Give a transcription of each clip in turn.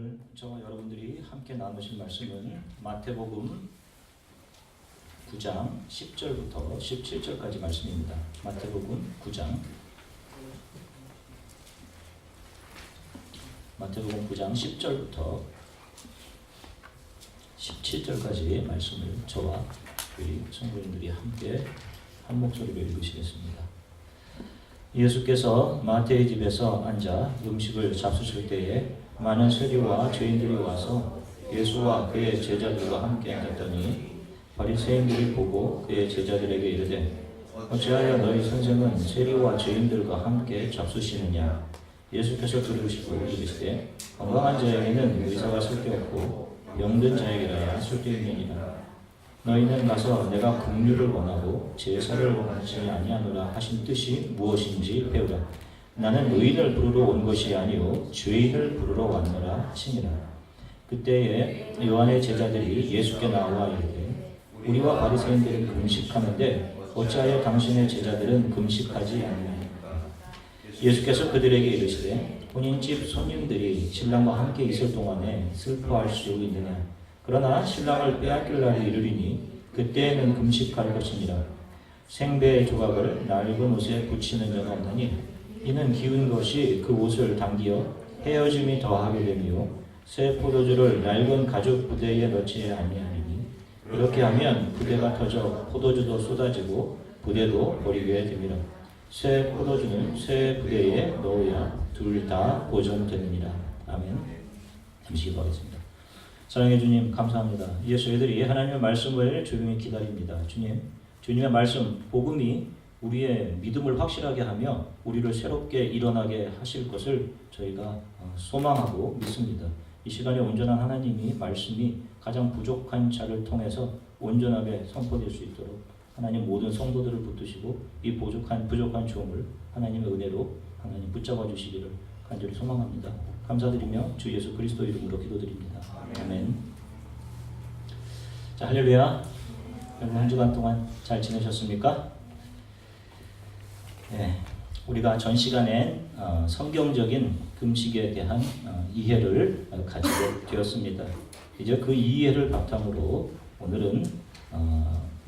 오늘 저와 여러분들이 함께 나누실 말씀은 마태복음 9장 10절부터 17절까지 말씀입니다. 마태복음 9장 10절부터 17절까지 말씀을 저와 우리 성도님들이 함께 한 목소리로 읽으시겠습니다. 예수께서 마태의 집에서 앉아 음식을 잡수실 때에 많은 세리와 죄인들이 와서 예수와 그의 제자들과 함께 앉았더니 바리새인들이 보고 그의 제자들에게 이르되 어찌하여 너희 선생은 세리와 죄인들과 함께 잡수시느냐. 예수께서 들으시고 이르시되 건강한 자에게는 의사가 쓸데없고 병든 자에게라야 쓸데있느니라. 너희는 가서 내가 긍휼을 원하고 제사를 원하지 아니하노라 하신 뜻이 무엇인지 배우라. 나는 의인을 부르러 온 것이 아니요 죄인을 부르러 왔노라 하시니라. 그때에 요한의 제자들이 예수께 나와 이르되 우리와 바리새인들이 금식하는데 어찌하여 당신의 제자들은 금식하지 않느냐. 예수께서 그들에게 이르시되 본인 집 손님들이 신랑과 함께 있을 동안에 슬퍼할 수 있느냐. 그러나 신랑을 빼앗길 날이 이르리니 그때에는 금식할 것이니라. 생배의 조각을 낡은 옷에 붙이는 자가 없나니 이는 기운 것이 그 옷을 당기어 헤어짐이 더하게 되며 새 포도주를 낡은 가죽 부대에 넣지 아니하리니 이렇게 하면 부대가 터져 포도주도 쏟아지고 부대도 버리게 됩니다. 새 포도주는 새 부대에 넣어야 둘 다 보존되느니라. 아멘. 잠시 기도하겠습니다. 사랑해 주님 감사합니다. 이제 저희들이 하나님의 말씀을 조용히 기다립니다. 주님의 말씀 복음이 우리의 믿음을 확실하게 하며 우리를 새롭게 일어나게 하실 것을 저희가 소망하고 믿습니다. 이 시간에 온전한 하나님이 말씀이 가장 부족한 자를 통해서 온전하게 선포될 수 있도록 하나님 모든 성도들을 붙드시고 이 부족한 종을 하나님의 은혜로 하나님 붙잡아 주시기를 간절히 소망합니다. 감사드리며 주 예수 그리스도 이름으로 기도드립니다. 아멘. 자, 할렐루야. 여러분 한 주간 동안 잘 지내셨습니까? 네, 우리가 전 시간에 성경적인 금식에 대한 이해를 가지게 되었습니다. 이제 그 이해를 바탕으로 오늘은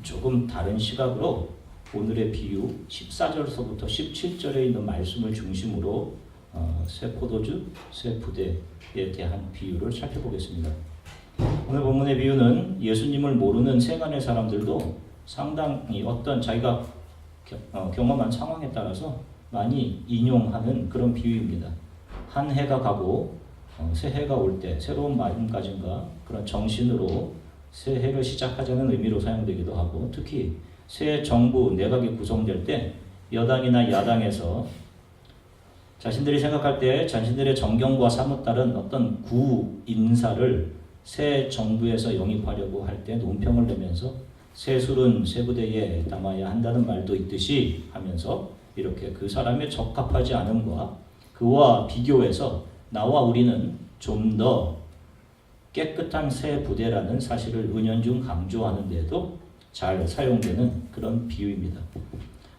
조금 다른 시각으로 오늘의 비유 14절서부터 17절에 있는 말씀을 중심으로 새 포도주, 새 부대에 대한 비유를 살펴보겠습니다. 오늘 본문의 비유는 예수님을 모르는 세간의 사람들도 상당히 어떤 자기가 경험한 상황에 따라서 많이 인용하는 그런 비유입니다. 한 해가 가고 새 해가 올 때 새로운 마음가짐과 그런 정신으로 새 해를 시작하자는 의미로 사용되기도 하고, 특히 새 정부 내각이 구성될 때 여당이나 야당에서 자신들이 생각할 때 자신들의 정경과 사뭇 다른 어떤 구 인사를 새 정부에서 영입하려고 할 때 논평을 내면서 새 술은 새 부대에 담아야 한다는 말도 있듯이 하면서 이렇게 그 사람의 적합하지 않음과 그와 비교해서 나와 우리는 좀 더 깨끗한 새 부대라는 사실을 은연중 강조하는 데도 잘 사용되는 그런 비유입니다.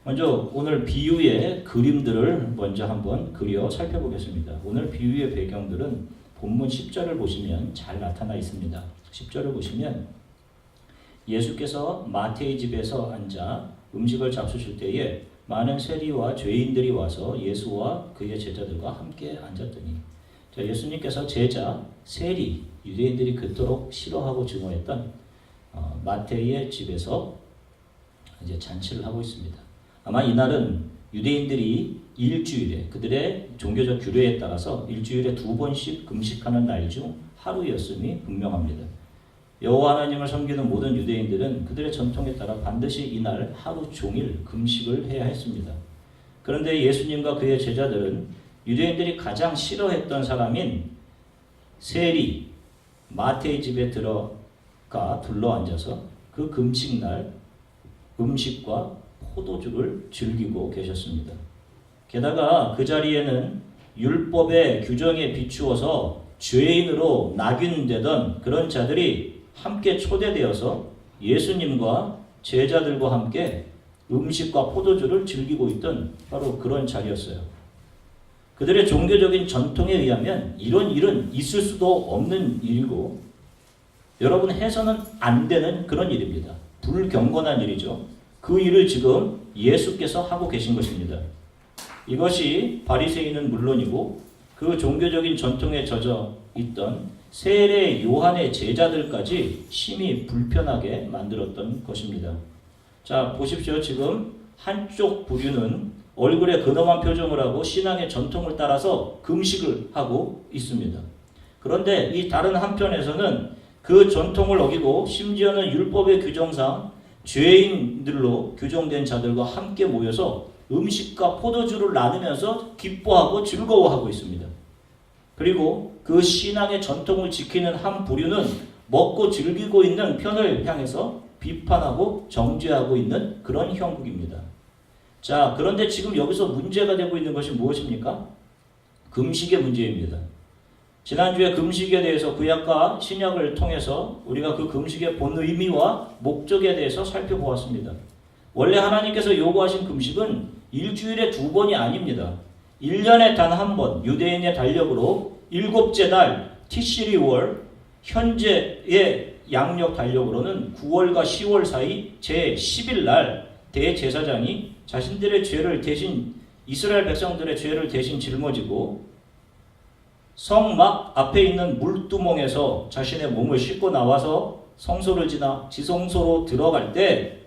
먼저 오늘 비유의 그림들을 먼저 한번 그려 살펴보겠습니다. 오늘 비유의 배경들은 본문 10절을 보시면 잘 나타나 있습니다. 10절을 보시면 예수께서 마태의 집에서 앉아 음식을 잡수실 때에 많은 세리와 죄인들이 와서 예수와 그의 제자들과 함께 앉았더니, 예수님께서 제자, 세리, 유대인들이 그토록 싫어하고 증오했던 마태의 집에서 이제 잔치를 하고 있습니다. 아마 이날은 유대인들이 일주일에 그들의 종교적 규례에 따라서 일주일에 2번씩 금식하는 날 중 하루였음이 분명합니다. 여호와 하나님을 섬기는 모든 유대인들은 그들의 전통에 따라 반드시 이날 하루 종일 금식을 해야 했습니다. 그런데 예수님과 그의 제자들은 유대인들이 가장 싫어했던 사람인 세리, 마태의 집에 들어가 둘러앉아서 그 금식날 음식과 포도주를 즐기고 계셨습니다. 게다가 그 자리에는 율법의 규정에 비추어서 죄인으로 낙인되던 그런 자들이 함께 초대되어서 예수님과 제자들과 함께 음식과 포도주를 즐기고 있던 바로 그런 자리였어요. 그들의 종교적인 전통에 의하면 이런 일은 있을 수도 없는 일이고 여러분 해서는 안 되는 그런 일입니다. 불경건한 일이죠. 그 일을 지금 예수께서 하고 계신 것입니다. 이것이 바리새인은 물론이고 그 종교적인 전통에 젖어 있던 세례 요한의 제자들까지 심히 불편하게 만들었던 것입니다. 자, 보십시오. 지금 한쪽 부류는 얼굴에 근엄한 표정을 하고 신앙의 전통을 따라서 금식을 하고 있습니다. 그런데 이 다른 한편에서는 그 전통을 어기고 심지어는 율법의 규정상 죄인들로 규정된 자들과 함께 모여서 음식과 포도주를 나누면서 기뻐하고 즐거워하고 있습니다. 그리고 그 신앙의 전통을 지키는 한 부류는 먹고 즐기고 있는 편을 향해서 비판하고 정죄하고 있는 그런 형국입니다. 자, 그런데 지금 여기서 문제가 되고 있는 것이 무엇입니까? 금식의 문제입니다. 지난주에 금식에 대해서 구약과 신약을 통해서 우리가 그 금식의 본 의미와 목적에 대해서 살펴보았습니다. 원래 하나님께서 요구하신 금식은 일주일에 2번이 아닙니다. 1년에 단 한 번 유대인의 달력으로 7째 날 티시리월, 현재의 양력 달력으로는 9월과 10월 사이 제10일 날 대제사장이 자신들의 죄를 대신 이스라엘 백성들의 죄를 대신 짊어지고 성막 앞에 있는 물두멍에서 자신의 몸을 씻고 나와서 성소를 지나 지성소로 들어갈 때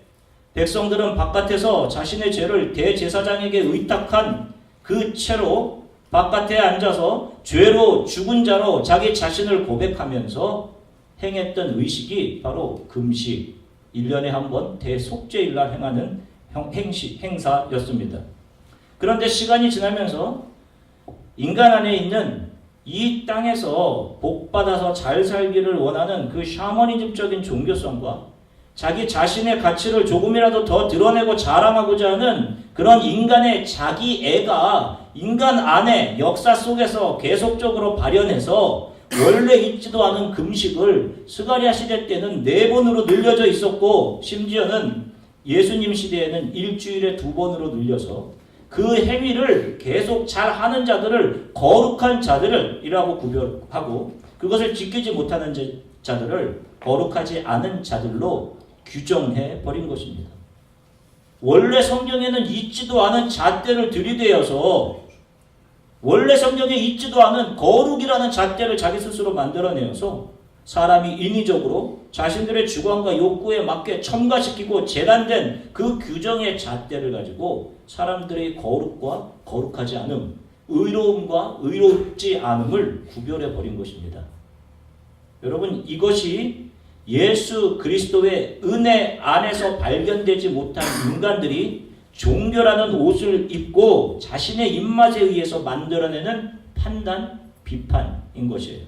백성들은 바깥에서 자신의 죄를 대제사장에게 의탁한 그 채로 바깥에 앉아서 죄로 죽은 자로 자기 자신을 고백하면서 행했던 의식이 바로 금식, 1년에 한 번 대속죄일 날 행하는 행사였습니다. 그런데 시간이 지나면서 인간 안에 있는 이 땅에서 복받아서 잘 살기를 원하는 그 샤머니즘적인 종교성과 자기 자신의 가치를 조금이라도 더 드러내고 자랑하고자 하는 그런 인간의 자기애가 인간 안에 역사 속에서 계속적으로 발현해서 원래 있지도 않은 금식을 스가랴 시대 때는 4번으로 늘려져 있었고 심지어는 예수님 시대에는 일주일에 2번으로 늘려서 그 행위를 계속 잘 하는 자들을 거룩한 자들이라고 구별하고 그것을 지키지 못하는 자들을 거룩하지 않은 자들로 규정해 버린 것입니다. 원래 성경에는 있지도 않은 잣대를 들이대어서 원래 성경에 있지도 않은 거룩이라는 잣대를 자기 스스로 만들어내어서 사람이 인위적으로 자신들의 주관과 욕구에 맞게 첨가시키고 재단된 그 규정의 잣대를 가지고 사람들의 거룩과 거룩하지 않음, 의로움과 의롭지 않음을 구별해 버린 것입니다. 여러분, 이것이 예수 그리스도의 은혜 안에서 발견되지 못한 인간들이 종교라는 옷을 입고 자신의 입맛에 의해서 만들어내는 판단, 비판인 것이에요.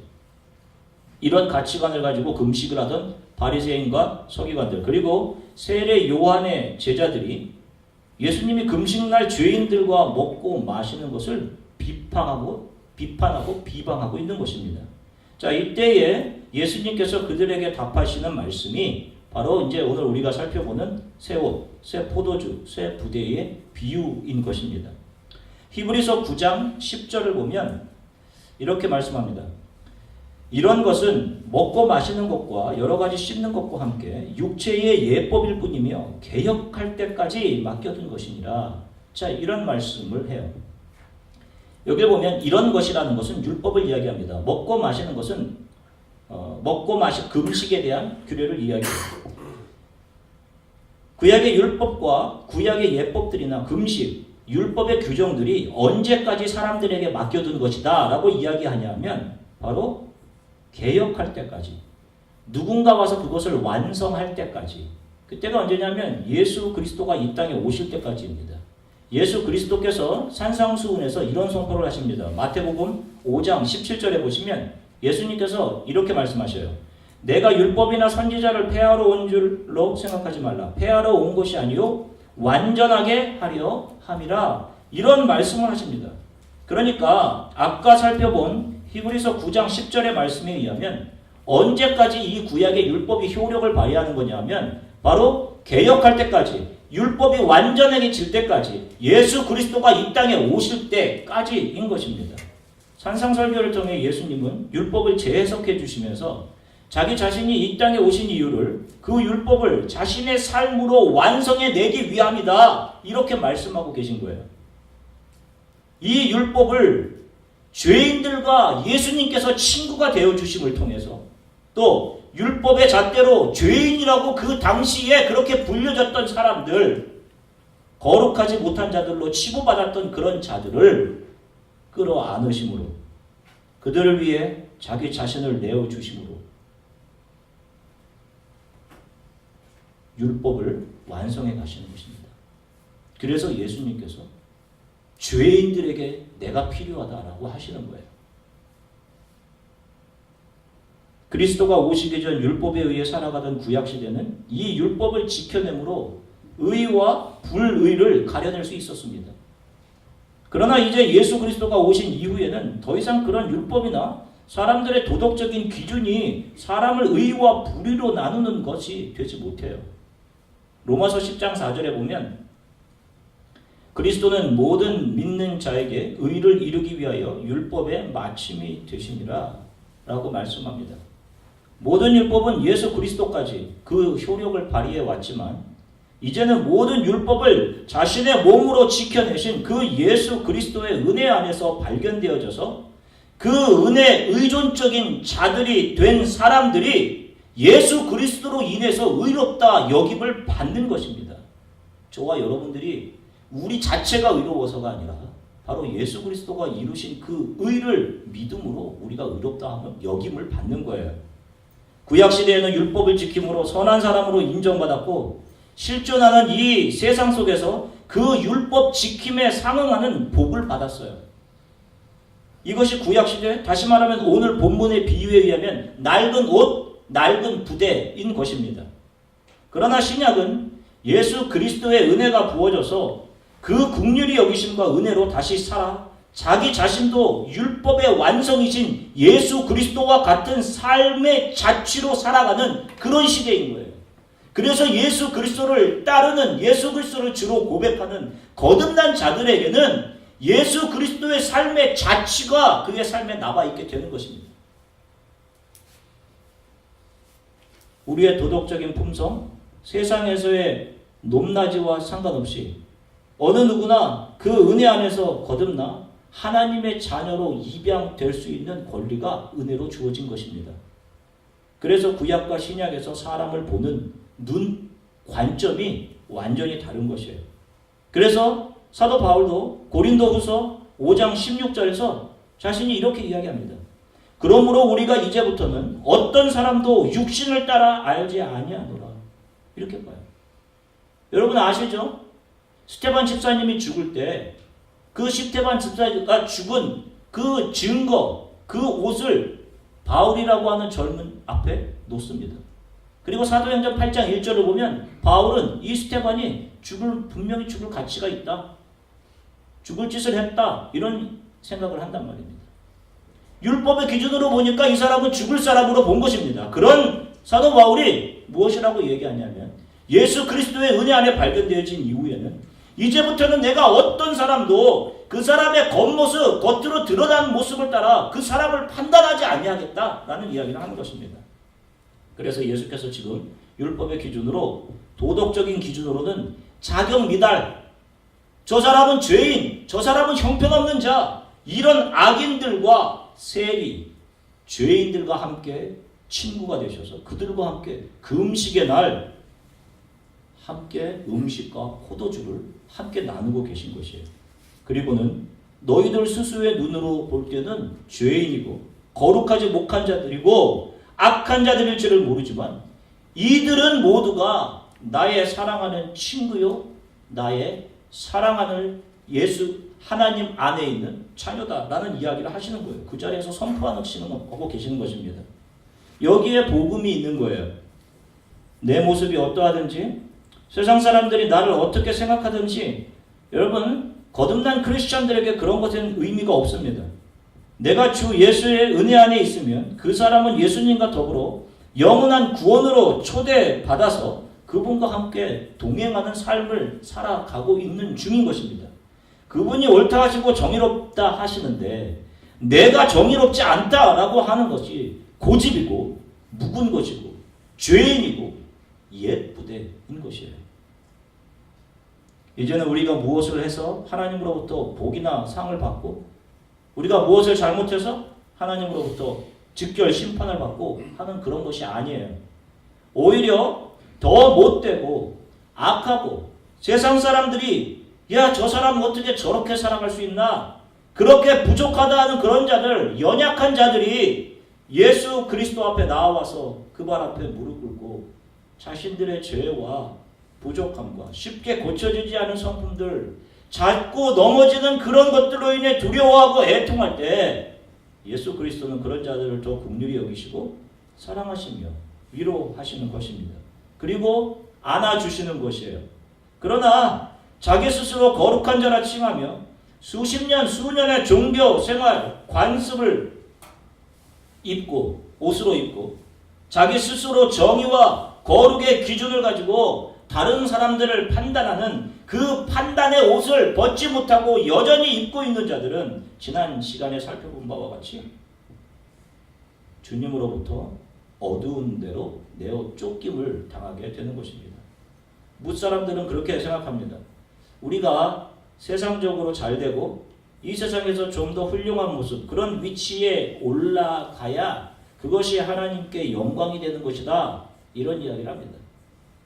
이런 가치관을 가지고 금식을 하던 바리새인과 서기관들 그리고 세례 요한의 제자들이 예수님이 금식날 죄인들과 먹고 마시는 것을 비판하고 비방하고 있는 것입니다. 자, 이때에 예수님께서 그들에게 답하시는 말씀이 바로 이제 오늘 우리가 살펴보는 새 옷, 새 포도주, 새 부대의 비유인 것입니다. 히브리서 9장 10절을 보면 이렇게 말씀합니다. 이런 것은 먹고 마시는 것과 여러 가지 씹는 것과 함께 육체의 예법일 뿐이며 개혁할 때까지 맡겨둔 것이니라. 자, 이런 말씀을 해요. 여기 보면 이런 것이라는 것은 율법을 이야기합니다. 먹고 마시는 것은 금식에 대한 규례를 이야기해요. 구약의 율법과 구약의 예법들이나 금식, 율법의 규정들이 언제까지 사람들에게 맡겨둔 것이다 라고 이야기하냐면 바로 개혁할 때까지, 누군가 와서 그것을 완성할 때까지. 그때가 언제냐면 예수 그리스도가 이 땅에 오실 때까지입니다. 예수 그리스도께서 산상수훈에서 이런 선포를 하십니다. 마태복음 5장 17절에 보시면 예수님께서 이렇게 말씀하셔요. 내가 율법이나 선지자를 폐하러 온 줄로 생각하지 말라. 폐하러 온 것이 아니요 완전하게 하려 함이라. 이런 말씀을 하십니다. 그러니까 아까 살펴본 히브리서 9장 10절의 말씀에 의하면 언제까지 이 구약의 율법이 효력을 발휘하는 거냐면 바로 개혁할 때까지, 율법이 완전해질 때까지, 예수 그리스도가 이 땅에 오실 때까지인 것입니다. 산상설교를 통해 예수님은 율법을 재해석해 주시면서 자기 자신이 이 땅에 오신 이유를 그 율법을 자신의 삶으로 완성해내기 위함이다, 이렇게 말씀하고 계신 거예요. 이 율법을 죄인들과 예수님께서 친구가 되어주심을 통해서, 또 율법의 잣대로 죄인이라고 그 당시에 그렇게 불려졌던 사람들, 거룩하지 못한 자들로 치부받았던 그런 자들을 끌어안으심으로, 그들을 위해 자기 자신을 내어주심으로 율법을 완성해 가시는 것입니다. 그래서 예수님께서 죄인들에게 내가 필요하다라고 하시는 거예요. 그리스도가 오시기 전 율법에 의해 살아가던 구약시대는 이 율법을 지켜내므로 의와 불의를 가려낼 수 있었습니다. 그러나 이제 예수 그리스도가 오신 이후에는 더 이상 그런 율법이나 사람들의 도덕적인 기준이 사람을 의와 불의로 나누는 것이 되지 못해요. 로마서 10장 4절에 보면 그리스도는 모든 믿는 자에게 의를 이루기 위하여 율법의 마침이 되시니라 라고 말씀합니다. 모든 율법은 예수 그리스도까지 그 효력을 발휘해 왔지만 이제는 모든 율법을 자신의 몸으로 지켜내신 그 예수 그리스도의 은혜 안에서 발견되어져서 그 은혜 의존적인 자들이 된 사람들이 예수 그리스도로 인해서 의롭다 여김을 받는 것입니다. 저와 여러분들이 우리 자체가 의로워서가 아니라 바로 예수 그리스도가 이루신 그 의를 믿음으로 우리가 의롭다 여김을 받는 거예요. 구약시대에는 율법을 지킴으로 선한 사람으로 인정받았고 실존하는 이 세상 속에서 그 율법 지킴에 상응하는 복을 받았어요. 이것이 구약시대, 다시 말하면 오늘 본문의 비유에 의하면 낡은 옷, 낡은 부대인 것입니다. 그러나 신약은 예수 그리스도의 은혜가 부어져서 그 긍휼히 여기심과 은혜로 다시 살아 자기 자신도 율법의 완성이신 예수 그리스도와 같은 삶의 자취로 살아가는 그런 시대인 거예요. 그래서 예수 그리스도를 따르는, 예수 그리스도를 주로 고백하는 거듭난 자들에게는 예수 그리스도의 삶의 자취가 그의 삶에 남아있게 되는 것입니다. 우리의 도덕적인 품성, 세상에서의 높낮이와 상관없이 어느 누구나 그 은혜 안에서 거듭나 하나님의 자녀로 입양될 수 있는 권리가 은혜로 주어진 것입니다. 그래서 구약과 신약에서 사람을 보는 눈 관점이 완전히 다른 것이에요. 그래서 사도 바울도 고린도후서 5장 16절에서 자신이 이렇게 이야기합니다. 그러므로 우리가 이제부터는 어떤 사람도 육신을 따라 알지 아니하노라. 이렇게 봐요. 여러분 아시죠? 스테반 집사님이 죽을 때 그 스테반 집사가 죽은 그 증거, 그 옷을 바울이라고 하는 젊은 앞에 놓습니다. 그리고 사도행전 8장 1절을 보면 바울은 이 스테반이 분명히 죽을 가치가 있다, 죽을 짓을 했다, 이런 생각을 한단 말입니다. 율법의 기준으로 보니까 이 사람은 죽을 사람으로 본 것입니다. 그런 사도 바울이 무엇이라고 얘기하냐면 예수 그리스도의 은혜 안에 발견되어진 이후에는 이제부터는 내가 어떤 사람도 그 사람의 겉모습, 겉으로 드러난 모습을 따라 그 사람을 판단하지 아니하겠다라는 이야기를 하는 것입니다. 그래서 예수께서 지금 율법의 기준으로, 도덕적인 기준으로는 자격 미달, 저 사람은 죄인, 저 사람은 형편없는 자, 이런 악인들과 세리, 죄인들과 함께 친구가 되셔서 그들과 함께 금식의 날 함께 음식과 포도주를 함께 나누고 계신 것이에요. 그리고는 너희들 스스로의 눈으로 볼 때는 죄인이고 거룩하지 못한 자들이고 악한 자들일 줄을 모르지만 이들은 모두가 나의 사랑하는 친구요, 나의 사랑하는 예수 하나님 안에 있는 자녀다라는 이야기를 하시는 거예요. 그 자리에서 선포하고 계시는 것입니다. 여기에 복음이 있는 거예요. 내 모습이 어떠하든지 세상 사람들이 나를 어떻게 생각하든지 여러분 거듭난 크리스찬들에게 그런 것은 의미가 없습니다. 내가 주 예수의 은혜 안에 있으면 그 사람은 예수님과 더불어 영원한 구원으로 초대받아서 그분과 함께 동행하는 삶을 살아가고 있는 중인 것입니다. 그분이 옳다 하시고 정의롭다 하시는데 내가 정의롭지 않다라고 하는 것이 고집이고 묵은 것이고 죄인이고 옛 부대인 것이에요. 이제는 우리가 무엇을 해서 하나님으로부터 복이나 상을 받고 우리가 무엇을 잘못해서 하나님으로부터 직결 심판을 받고 하는 그런 것이 아니에요. 오히려 더 못되고 악하고 세상 사람들이 야, 저 사람 어떻게 저렇게 살아갈 수 있나? 그렇게 부족하다 하는 그런 자들, 연약한 자들이 예수 그리스도 앞에 나와서 그 발 앞에 무릎 꿇고 자신들의 죄와 부족함과 쉽게 고쳐지지 않은 성품들, 자꾸 넘어지는 그런 것들로 인해 두려워하고 애통할 때 예수 그리스도는 그런 자들을 더 긍휼히 여기시고 사랑하시며 위로하시는 것입니다. 그리고 안아주시는 것이에요. 그러나 자기 스스로 거룩한 자라 칭하며 수십 년, 수년의 종교 생활, 관습을 입고 옷으로 입고 자기 스스로 정의와 거룩의 기준을 가지고 다른 사람들을 판단하는 그 판단의 옷을 벗지 못하고 여전히 입고 있는 자들은 지난 시간에 살펴본 바와 같이 주님으로부터 어두운 데로 내어 쫓김을 당하게 되는 것입니다. 무사람들은 그렇게 생각합니다. 우리가 세상적으로 잘되고 이 세상에서 좀 더 훌륭한 모습, 그런 위치에 올라가야 그것이 하나님께 영광이 되는 것이다. 이런 이야기를 합니다.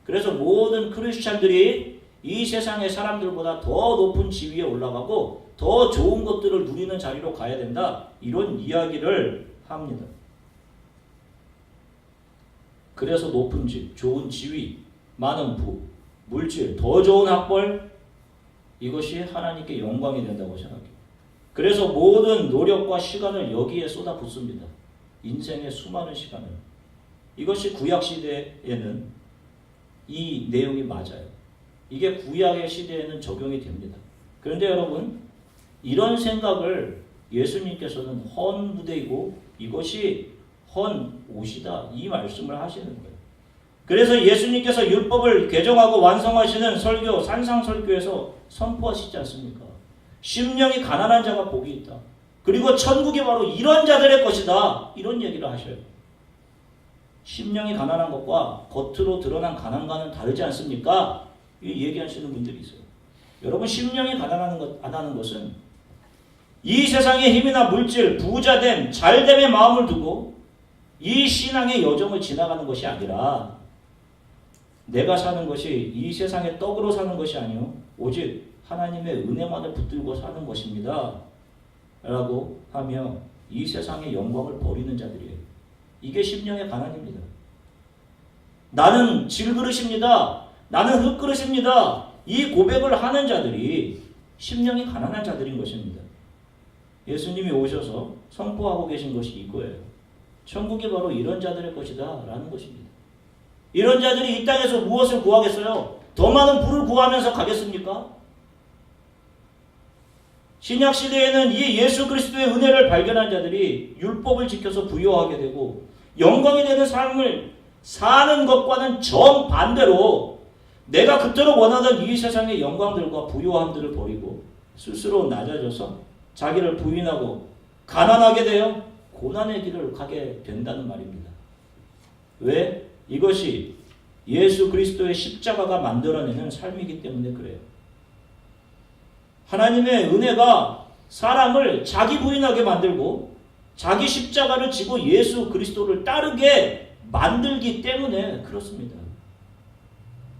그래서 모든 크리스찬들이 이 세상의 사람들보다 더 높은 지위에 올라가고 더 좋은 것들을 누리는 자리로 가야 된다. 이런 이야기를 합니다. 그래서 높은 집, 좋은 지위, 많은 부, 물질, 더 좋은 학벌, 이것이 하나님께 영광이 된다고 생각해요. 그래서 모든 노력과 시간을 여기에 쏟아붓습니다. 인생의 수많은 시간을. 이것이 구약시대에는 이 내용이 맞아요. 이게 구약의 시대에는 적용이 됩니다. 그런데 여러분, 이런 생각을 예수님께서는 헌 무대이고 이것이 헌 옷이다, 이 말씀을 하시는 거예요. 그래서 예수님께서 율법을 개정하고 완성하시는 설교, 산상설교에서 선포하시지 않습니까? 심령이 가난한 자가 복이 있다. 그리고 천국이 바로 이런 자들의 것이다. 이런 얘기를 하셔요. 심령이 가난한 것과 겉으로 드러난 가난과는 다르지 않습니까? 이 얘기하시는 분들이 있어요. 여러분, 심령이 가난하는 것은 이 세상의 힘이나 물질, 부자됨, 잘됨의 마음을 두고 이 신앙의 여정을 지나가는 것이 아니라 내가 사는 것이 이 세상의 떡으로 사는 것이 아니요 오직 하나님의 은혜만을 붙들고 사는 것입니다. 라고 하며 이 세상의 영광을 버리는 자들이에요. 이게 심령의 가난입니다. 나는 질그릇입니다. 나는 흙그릇입니다. 이 고백을 하는 자들이 심령이 가난한 자들인 것입니다. 예수님이 오셔서 선포하고 계신 것이 이거예요. 천국이 바로 이런 자들의 것이다 라는 것입니다. 이런 자들이 이 땅에서 무엇을 구하겠어요? 더 많은 부를 구하면서 가겠습니까? 신약시대에는 이 예수 그리스도의 은혜를 발견한 자들이 율법을 지켜서 부요하게 되고 영광이 되는 삶을 사는 것과는 정반대로 내가 그토록 원하던 이 세상의 영광들과 부요함들을 버리고 스스로 낮아져서 자기를 부인하고 가난하게 되어 고난의 길을 가게 된다는 말입니다. 왜? 이것이 예수 그리스도의 십자가가 만들어내는 삶이기 때문에 그래요. 하나님의 은혜가 사람을 자기 부인하게 만들고 자기 십자가를 지고 예수 그리스도를 따르게 만들기 때문에 그렇습니다.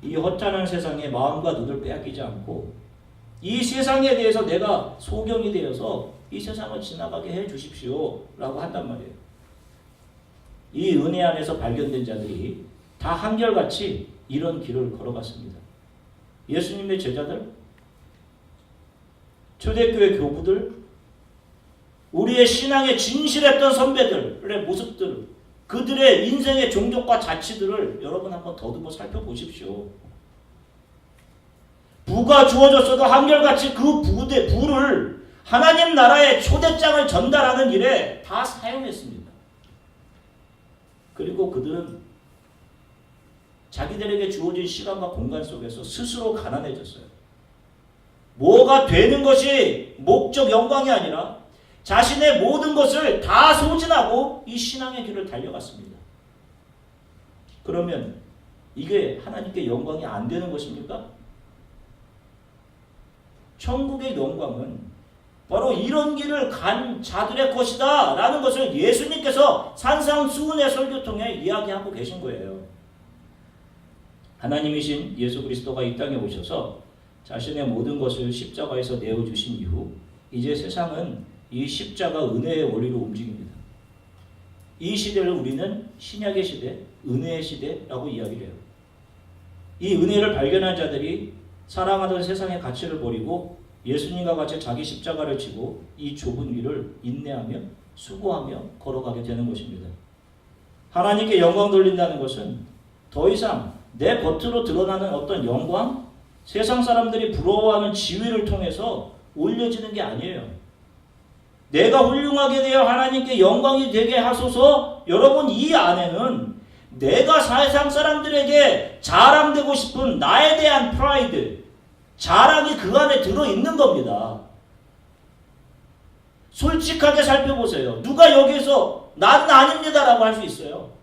이 허탄한 세상에 마음과 눈을 빼앗기지 않고 이 세상에 대해서 내가 소경이 되어서 이 세상을 지나가게 해 주십시오 라고 한단 말이에요. 이 은혜 안에서 발견된 자들이 다 한결같이 이런 길을 걸어갔습니다. 예수님의 제자들, 초대교회 교부들, 우리의 신앙에 진실했던 선배들의 모습들, 그들의 인생의 종족과 자치들을 여러분 한번 더듬어 살펴보십시오. 부가 주어졌어도 한결같이 그 부를 하나님 나라의 초대장을 전달하는 일에 다 사용했습니다. 그리고 그들은 자기들에게 주어진 시간과 공간 속에서 스스로 가난해졌어요. 뭐가 되는 것이 목적 영광이 아니라 자신의 모든 것을 다 소진하고 이 신앙의 길을 달려갔습니다. 그러면 이게 하나님께 영광이 안 되는 것입니까? 천국의 영광은 바로 이런 길을 간 자들의 것이다 라는 것을 예수님께서 산상수훈의 설교 통해 이야기하고 계신 거예요. 하나님이신 예수 그리스도가 이 땅에 오셔서 자신의 모든 것을 십자가에서 내어주신 이후 이제 세상은 이 십자가 은혜의 원리로 움직입니다. 이 시대를 우리는 신약의 시대, 은혜의 시대라고 이야기를 해요. 이 은혜를 발견한 자들이 사랑하던 세상의 가치를 버리고 예수님과 같이 자기 십자가를 지고 이 좁은 길을 인내하며 수고하며 걸어가게 되는 것입니다. 하나님께 영광 돌린다는 것은 더 이상 내 겉으로 드러나는 어떤 영광, 세상 사람들이 부러워하는 지위를 통해서 올려지는 게 아니에요. 내가 훌륭하게 되어 하나님께 영광이 되게 하소서. 여러분, 이 안에는 내가 세상 사람들에게 자랑되고 싶은 나에 대한 프라이드, 자랑이 그 안에 들어있는 겁니다. 솔직하게 살펴보세요. 누가 여기서 나는 아닙니다라고 할 수 있어요?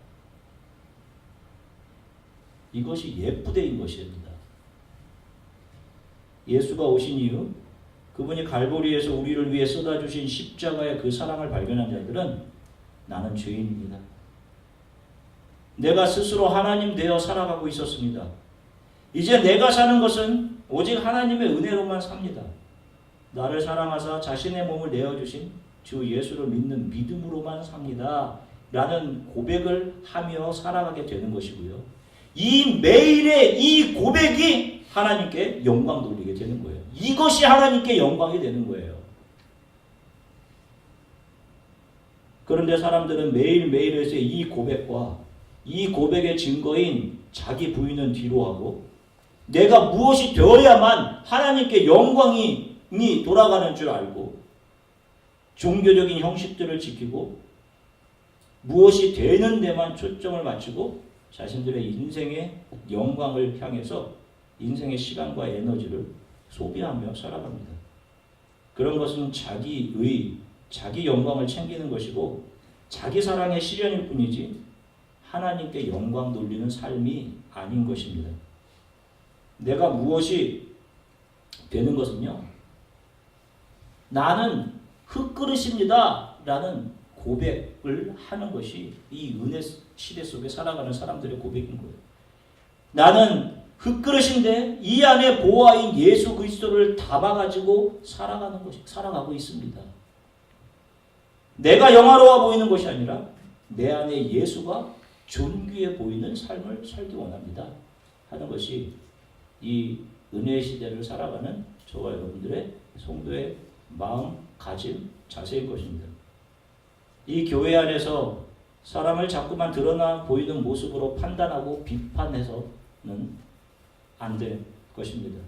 이것이 예쁘대인 것입니다. 예수가 오신 이후 그분이 갈보리에서 우리를 위해 쏟아주신 십자가의 그 사랑을 발견한 자들은 나는 죄인입니다. 내가 스스로 하나님 되어 살아가고 있었습니다. 이제 내가 사는 것은 오직 하나님의 은혜로만 삽니다. 나를 사랑하사 자신의 몸을 내어주신 주 예수를 믿는 믿음으로만 삽니다. 라는 고백을 하며 살아가게 되는 것이고요. 이 매일의 이 고백이 하나님께 영광 돌리게 되는 거예요. 이것이 하나님께 영광이 되는 거예요. 그런데 사람들은 매일매일에서의 이 고백과 이 고백의 증거인 자기 부인은 뒤로 하고 내가 무엇이 되어야만 하나님께 영광이 돌아가는 줄 알고 종교적인 형식들을 지키고 무엇이 되는 데만 초점을 맞추고 자신들의 인생의 영광을 향해서 인생의 시간과 에너지를 소비하며 살아갑니다. 그런 것은 자기의, 자기 영광을 챙기는 것이고 자기 사랑의 실현일 뿐이지 하나님께 영광 돌리는 삶이 아닌 것입니다. 내가 무엇이 되는 것은요, 나는 흙그릇입니다 라는 고백을 하는 것이 이 은혜 시대 속에 살아가는 사람들의 고백인 거예요. 나는 흙그릇인데 이 안에 보화인 예수 그리스도를 담아가지고 살아가고 있습니다. 내가 영화로워 보이는 것이 아니라 내 안에 예수가 존귀해 보이는 삶을 살기 원합니다 하는 것이 이 은혜의 시대를 살아가는 저와 여러분들의 성도의 마음, 가짐, 자세일 것입니다. 이 교회 안에서 사람을 자꾸만 드러나 보이는 모습으로 판단하고 비판해서는 안 될 것입니다.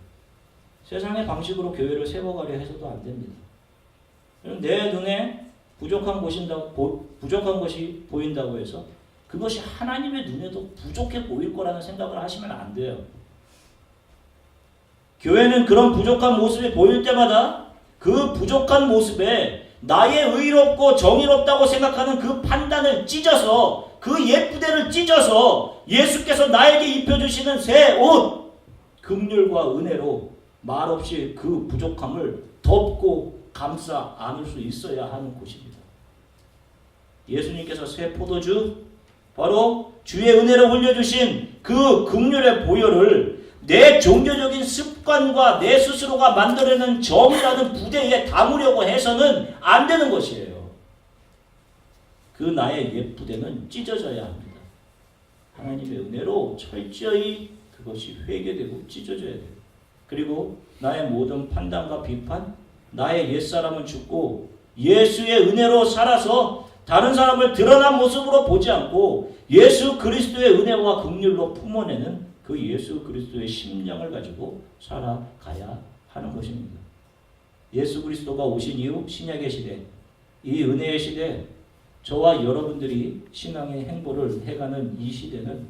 세상의 방식으로 교회를 세워가려 해서도 안 됩니다. 내 눈에 부족한 것이 보인다고 해서 그것이 하나님의 눈에도 부족해 보일 거라는 생각을 하시면 안 돼요. 교회는 그런 부족한 모습이 보일 때마다 그 부족한 모습에 나의 의롭고 정의롭다고 생각하는 그 판단을 찢어서 그 예쁘대를 찢어서 예수께서 나에게 입혀주시는 새 옷, 긍휼과 은혜로 말없이 그 부족함을 덮고 감싸 안을 수 있어야 하는 곳입니다. 예수님께서 새 포도주, 바로 주의 은혜로 흘려주신 그 긍휼의 보혈을 내 종교적인 습관과 내 스스로가 만들어낸 정이라는 부대에 담으려고 해서는 안 되는 것이에요. 그 나의 옛 부대는 찢어져야 합니다. 하나님의 은혜로 철저히 그것이 회개되고 찢어져야 돼요. 그리고 나의 모든 판단과 비판, 나의 옛사람은 죽고 예수의 은혜로 살아서 다른 사람을 드러난 모습으로 보지 않고 예수 그리스도의 은혜와 긍휼로 품어내는 그 예수 그리스도의 심령을 가지고 살아가야 하는 것입니다. 예수 그리스도가 오신 이후 신약의 시대, 이 은혜의 시대, 저와 여러분들이 신앙의 행보를 해가는 이 시대는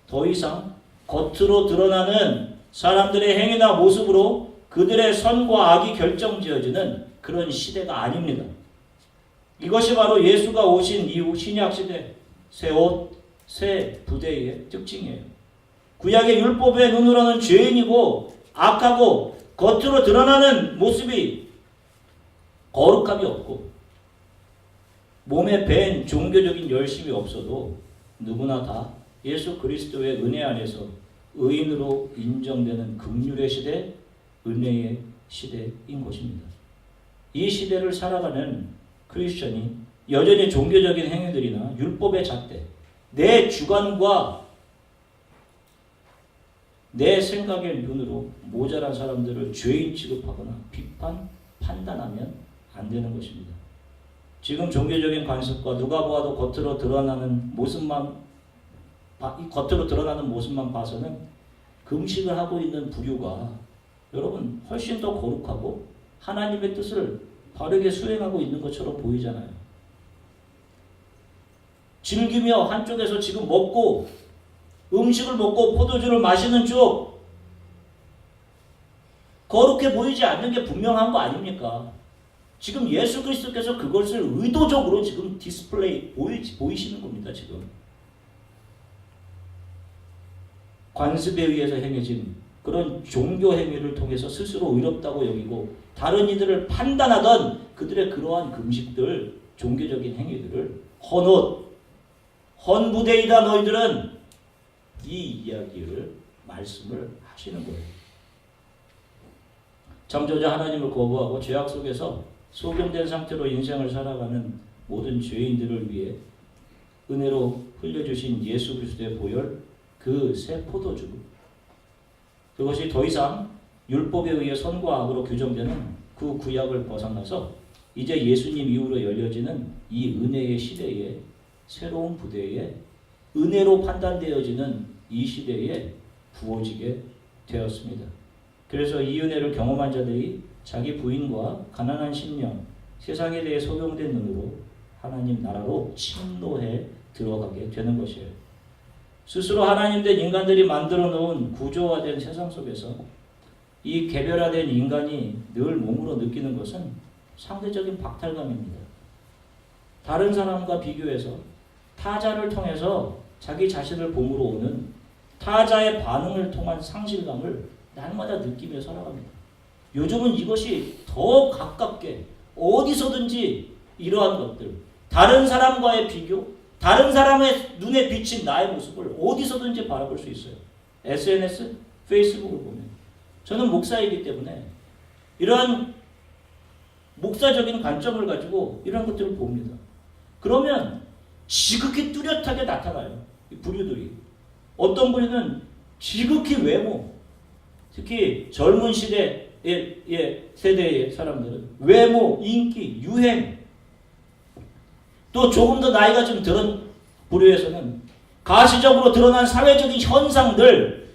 더 이상 겉으로 드러나는 사람들의 행위나 모습으로 그들의 선과 악이 결정지어지는 그런 시대가 아닙니다. 이것이 바로 예수가 오신 이후 신약시대 새 옷, 새 부대의 특징이에요. 구약의 율법의 눈으로는 죄인이고 악하고 겉으로 드러나는 모습이 거룩함이 없고 몸에 밴 종교적인 열심이 없어도 누구나 다 예수 그리스도의 은혜 안에서 의인으로 인정되는 긍휼의 시대, 은혜의 시대인 것입니다. 이 시대를 살아가는 크리스천이 여전히 종교적인 행위들이나 율법의 잣대, 내 주관과 내 생각의 눈으로 모자란 사람들을 죄인 취급하거나 비판, 판단하면 안 되는 것입니다. 지금 종교적인 관습과 누가 보아도 겉으로 드러나는 모습만 봐서는 금식을 하고 있는 부류가 여러분 훨씬 더 거룩하고 하나님의 뜻을 바르게 수행하고 있는 것처럼 보이잖아요. 즐기며 한쪽에서 지금 먹고 음식을 먹고 포도주를 마시는 쪽 거룩해 보이지 않는 게 분명한 거 아닙니까? 지금 예수 그리스도께서 그것을 의도적으로 지금 디스플레이 보이시는 겁니다. 지금 관습에 의해서 행해진 그런 종교 행위를 통해서 스스로 의롭다고 여기고 다른 이들을 판단하던 그들의 그러한 금식들, 종교적인 행위들을 헌옷, 헌부대이다 너희들은 이 이야기를 말씀을 하시는 거예요. 창조자 하나님을 거부하고 죄악 속에서 소경된 상태로 인생을 살아가는 모든 죄인들을 위해 은혜로 흘려주신 예수 그리스도의 보혈, 그 새 포도주, 그것이 더 이상 율법에 의해 선과 악으로 규정되는 그 구약을 벗어나서 이제 예수님 이후로 열려지는 이 은혜의 시대에 새로운 부대에 은혜로 판단되어지는 이 시대에 부어지게 되었습니다. 그래서 이 은혜를 경험한 자들이 자기 부인과 가난한 심령, 세상에 대해 소경된 눈으로 하나님 나라로 침노해 들어가게 되는 것이에요. 스스로 하나님된 인간들이 만들어 놓은 구조화된 세상 속에서 이 개별화된 인간이 늘 몸으로 느끼는 것은 상대적인 박탈감입니다. 다른 사람과 비교해서 타자를 통해서 자기 자신을 봄으로 오는 타자의 반응을 통한 상실감을 날마다 느끼며 살아갑니다. 요즘은 이것이 더 가깝게 어디서든지 이러한 것들, 다른 사람과의 비교, 다른 사람의 눈에 비친 나의 모습을 어디서든지 바라볼 수 있어요. SNS, 페이스북을 보면. 저는 목사이기 때문에 이러한 목사적인 관점을 가지고 이런 것들을 봅니다. 그러면 지극히 뚜렷하게 나타나요. 이 부류들이. 어떤 부류는 지극히 외모, 특히 젊은 시대의 세대의 사람들은 외모, 인기, 유행, 또 조금 더 나이가 좀 들은 부류에서는 가시적으로 드러난 사회적인 현상들,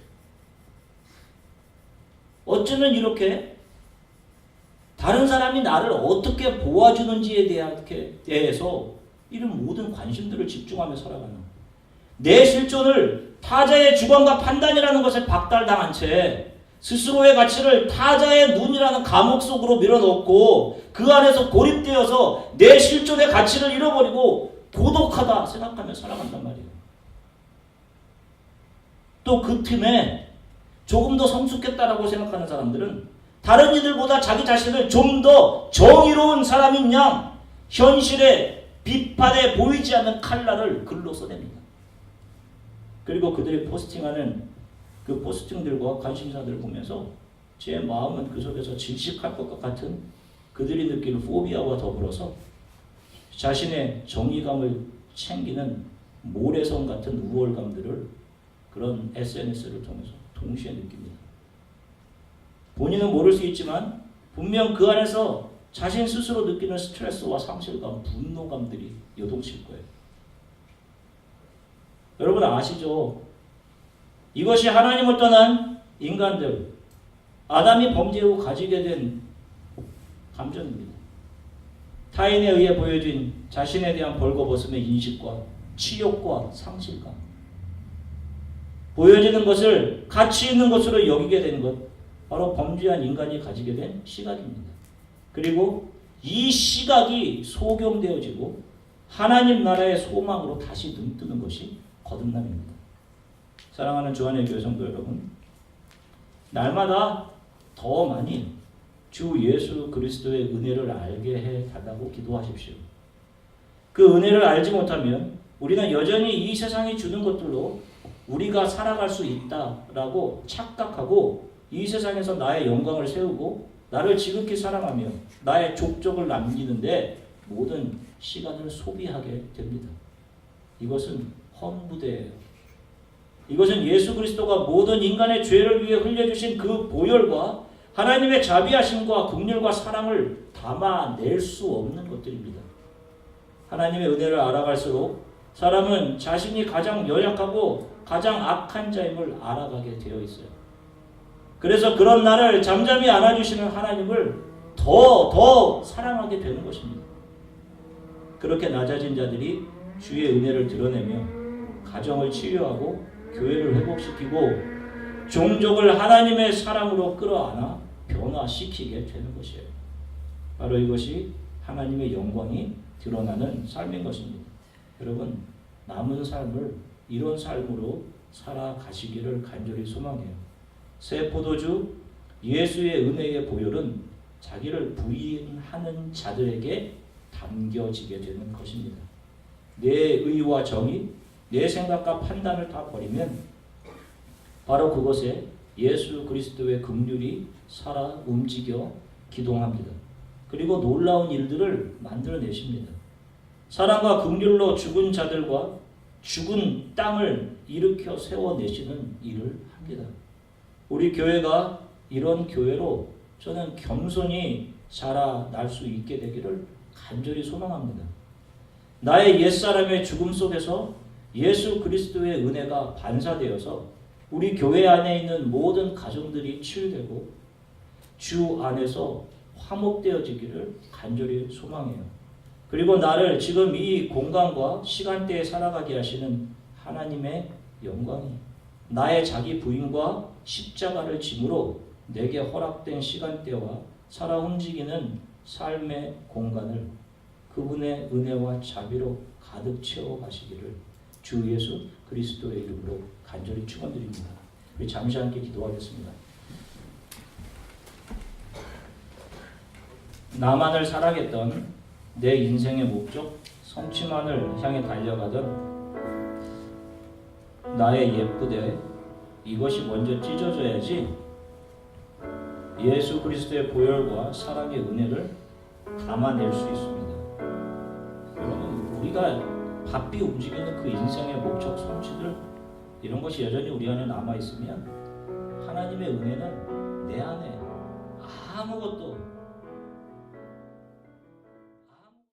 어쩌면 이렇게 다른 사람이 나를 어떻게 보아주는지에 대해서 이런 모든 관심들을 집중하며 살아가는 내 실존을 타자의 주관과 판단이라는 것에 박탈당한 채 스스로의 가치를 타자의 눈이라는 감옥 속으로 밀어넣고 그 안에서 고립되어서 내 실존의 가치를 잃어버리고 고독하다 생각하며 살아간단 말이에요. 또 그 틈에 조금 더 성숙했다라고 생각하는 사람들은 다른 이들보다 자기 자신을 좀 더 정의로운 사람인 양 현실의 비판에 보이지 않는 칼날을 글로 써냅니다. 그리고 그들이 포스팅하는 그 포스팅들과 관심사들을 보면서 제 마음은 그 속에서 질식할 것과 같은 그들이 느끼는 포비아와 더불어서 자신의 정의감을 챙기는 모래성 같은 우월감들을 그런 SNS를 통해서 동시에 느낍니다. 본인은 모를 수 있지만 분명 그 안에서 자신 스스로 느끼는 스트레스와 상실감, 분노감들이 요동칠 거예요. 여러분 아시죠? 이것이 하나님을 떠난 인간들, 아담이 범죄 후 가지게 된 감정입니다. 타인에 의해 보여진 자신에 대한 벌거벗음의 인식과 치욕과 상실감. 보여지는 것을 가치 있는 것으로 여기게 된 것, 바로 범죄한 인간이 가지게 된 시각입니다. 그리고 이 시각이 소경되어지고 하나님 나라의 소망으로 다시 눈뜨는 것이 거듭남입니다. 사랑하는 주안의 교회 성도 여러분, 날마다 더 많이 주 예수 그리스도의 은혜를 알게 해달라고 기도하십시오. 그 은혜를 알지 못하면 우리는 여전히 이 세상이 주는 것들로 우리가 살아갈 수 있다라고 착각하고 이 세상에서 나의 영광을 세우고 나를 지극히 사랑하며 나의 족적을 남기는데 모든 시간을 소비하게 됩니다. 이것은 헛무대예요. 이것은 예수 그리스도가 모든 인간의 죄를 위해 흘려주신 그 보혈과 하나님의 자비하심과 긍휼과 사랑을 담아낼 수 없는 것들입니다. 하나님의 은혜를 알아갈수록 사람은 자신이 가장 연약하고 가장 악한 자임을 알아가게 되어 있어요. 그래서 그런 나를 잠잠히 안아주시는 하나님을 더 사랑하게 되는 것입니다. 그렇게 낮아진 자들이 주의 은혜를 드러내며 가정을 치유하고 교회를 회복시키고 종족을 하나님의 사랑으로 끌어안아 변화시키게 되는 것이에요. 바로 이것이 하나님의 영광이 드러나는 삶인 것입니다. 여러분, 남은 삶을 이런 삶으로 살아가시기를 간절히 소망해요. 새 포도주 예수의 은혜의 보혈은 자기를 부인하는 자들에게 담겨지게 되는 것입니다. 내 의와 정의, 내 생각과 판단을 다 버리면 바로 그곳에 예수 그리스도의 긍휼이 살아 움직여 기동합니다. 그리고 놀라운 일들을 만들어내십니다. 사랑과 긍휼로 죽은 자들과 죽은 땅을 일으켜 세워내시는 일을 합니다. 우리 교회가 이런 교회로 저는 겸손히 자라날 수 있게 되기를 간절히 소망합니다. 나의 옛사람의 죽음 속에서 예수 그리스도의 은혜가 반사되어서 우리 교회 안에 있는 모든 가정들이 치유되고 주 안에서 화목되어지기를 간절히 소망해요. 그리고 나를 지금 이 공간과 시간대에 살아가게 하시는 하나님의 영광이 나의 자기 부인과 십자가를 짐으로 내게 허락된 시간대와 살아 움직이는 삶의 공간을 그분의 은혜와 자비로 가득 채워 가시기를 주 예수 그리스도의 이름으로 간절히 축원드립니다. 우리 잠시 함께 기도하겠습니다. 나만을 사랑했던 내 인생의 목적, 성취만을 향해 달려가던 나의 옛부대, 이것이 먼저 찢어져야지 예수 그리스도의 보혈과 사랑의 은혜를 담아낼 수 있습니다. 여러분, 우리가 바삐 움직이는 그 인생의 목적, 성취들, 이런 것이 여전히 우리 안에 남아있으면 하나님의 은혜는 내 안에 아무것도